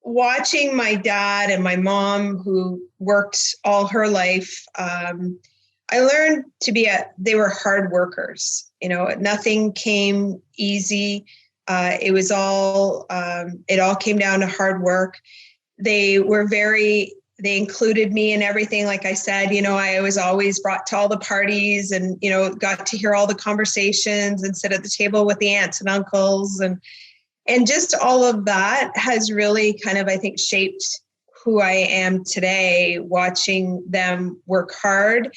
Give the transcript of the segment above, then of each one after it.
watching my dad and my mom, who worked all her life, I learned they were hard workers. Nothing came easy. It all came down to hard work. They included me in everything. Like I said, I was always brought to all the parties and, got to hear all the conversations and sit at the table with the aunts and uncles. And just all of that has really kind of, I think, shaped who I am today, watching them work hard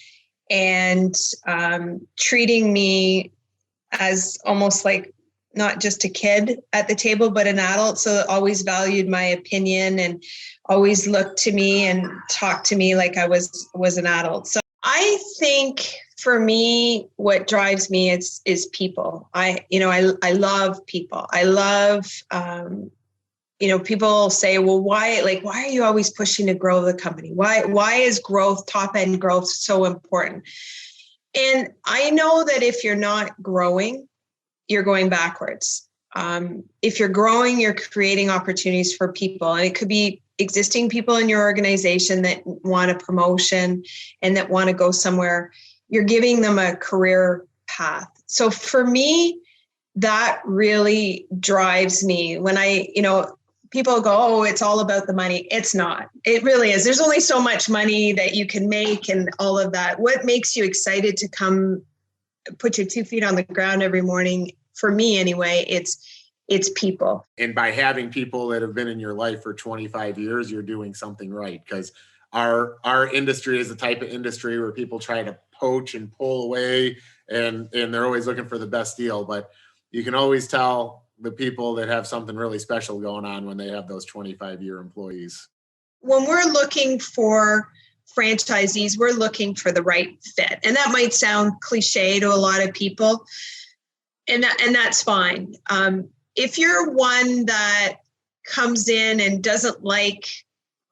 and treating me as almost like not just a kid at the table, but an adult. So always valued my opinion and always looked to me and talked to me like I was an adult. So I think for me, what drives me is people. I love people. I love, people say, well, why are you always pushing to grow the company? Why is top end growth so important? And I know that if you're not growing, you're going backwards. If you're growing, you're creating opportunities for people. And it could be existing people in your organization that want a promotion and that want to go somewhere. You're giving them a career path. So for me, that really drives me when people go, oh, it's all about the money. It's not. It really is. There's only so much money that you can make and all of that. What makes you excited to come put your 2 feet on the ground every morning? For me anyway, it's people. And by having people that have been in your life for 25 years, you're doing something right, because our industry is the type of industry where people try to poach and pull away and they're always looking for the best deal. But you can always tell the people that have something really special going on when they have those 25-year employees. When we're looking for franchisees, we're looking for the right fit. And that might sound cliche to a lot of people. And that's fine. If you're one that comes in and doesn't like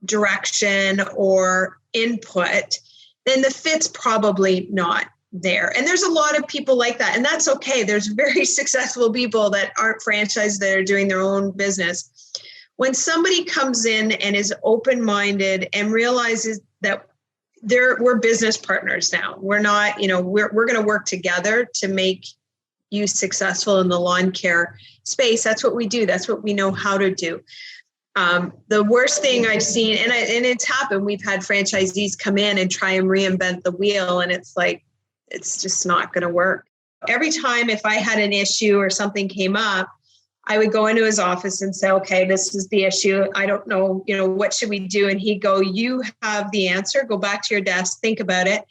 direction or input, then the fit's probably not there. And there's a lot of people like that, and that's okay. There's very successful people that aren't franchised that are doing their own business. When somebody comes in and is open-minded and realizes that we're business partners now, we're not, we're going to work together to make you successful in the lawn care space. That's what we do. That's what we know how to do. The worst thing I've seen, and it's happened, we've had franchisees come in and try and reinvent the wheel, and it's like, it's just not going to work. Every time if I had an issue or something came up, I would go into his office and say, okay, this is the issue. I don't know, what should we do? And he'd go, you have the answer. Go back to your desk, think about it,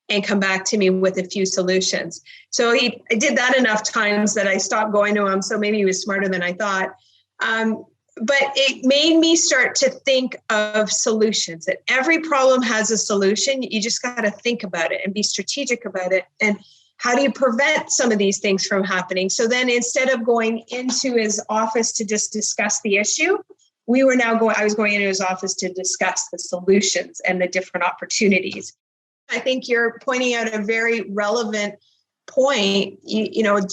and come back to me with a few solutions. So I did that enough times that I stopped going to him. So maybe he was smarter than I thought. But it made me start to think of solutions, that every problem has a solution. You just got to think about it and be strategic about it. And how do you prevent some of these things from happening? So then instead of going into his office to just discuss the issue, I was going into his office to discuss the solutions and the different opportunities. I think you're pointing out a very relevant point.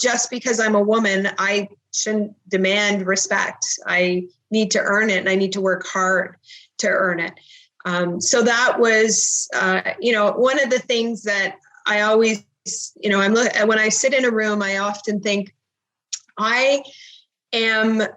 Just because I'm a woman, I shouldn't demand respect. I need to earn it, and I need to work hard to earn it. So that was, one of the things that I always, when I sit in a room, I often think I am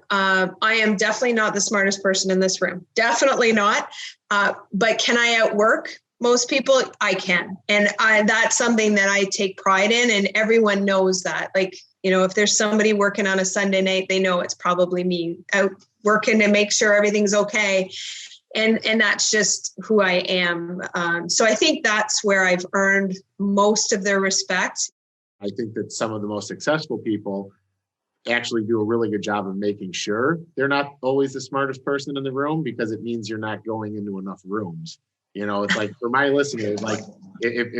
definitely not the smartest person in this room. Definitely not. But can I outwork most people? I can. And that's something that I take pride in, and everyone knows that. Like, if there's somebody working on a Sunday night, they know it's probably me out working to make sure everything's okay. And that's just who I am. So I think that's where I've earned most of their respect. I think that some of the most successful people actually do a really good job of making sure they're not always the smartest person in the room, because it means you're not going into enough rooms. It's like, for my listeners, like if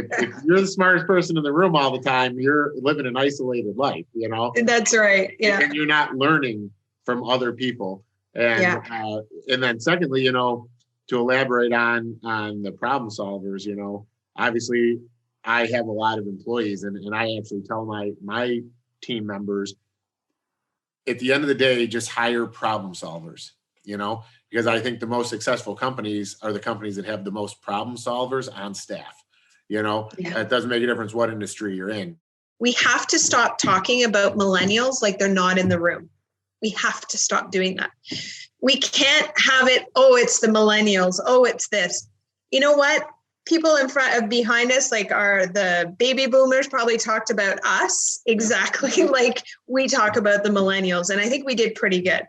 you're the smartest person in the room all the time, you're living an isolated life, That's right. Yeah. And you're not learning from other people. And and then secondly, to elaborate on the problem solvers, obviously I have a lot of employees, and I actually tell my team members, at the end of the day, just hire problem solvers, because I think the most successful companies are the companies that have the most problem solvers on staff. Yeah. It doesn't make a difference what industry you're in. We have to stop talking about millennials like they're not in the room. We have to stop doing that. We can't have it, oh, it's the millennials. Oh, it's this. You know what? People in front of behind us, like the baby boomers, probably talked about us exactly like we talk about the millennials. And I think we did pretty good.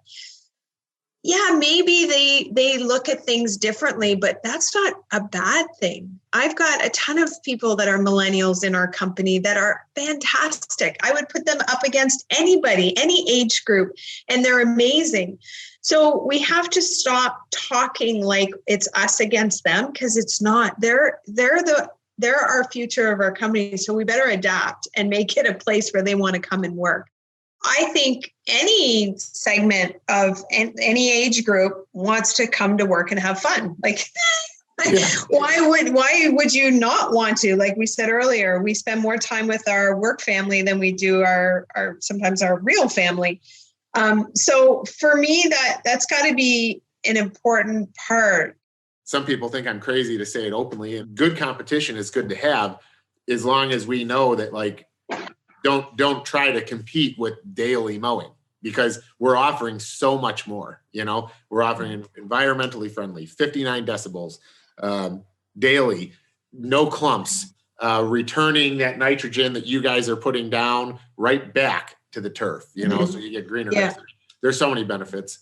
Yeah, maybe they look at things differently, but that's not a bad thing. I've got a ton of people that are millennials in our company that are fantastic. I would put them up against anybody, any age group, and they're amazing. So we have to stop talking like it's us against them, because it's not. They're our future of our company. So we better adapt and make it a place where they want to come and work. I think any segment of any age group wants to come to work and have fun. Like, why would you not want to? Like we said earlier, we spend more time with our work family than we do our sometimes our real family. So for me, that's got to be an important part. Some people think I'm crazy to say it openly, and good competition is good to have, as long as we know that, like, don't try to compete with daily mowing, because we're offering so much more. We're offering environmentally friendly, 59 decibels daily, no clumps, returning that nitrogen that you guys are putting down right back to the turf, so you get greener grass. There's so many benefits.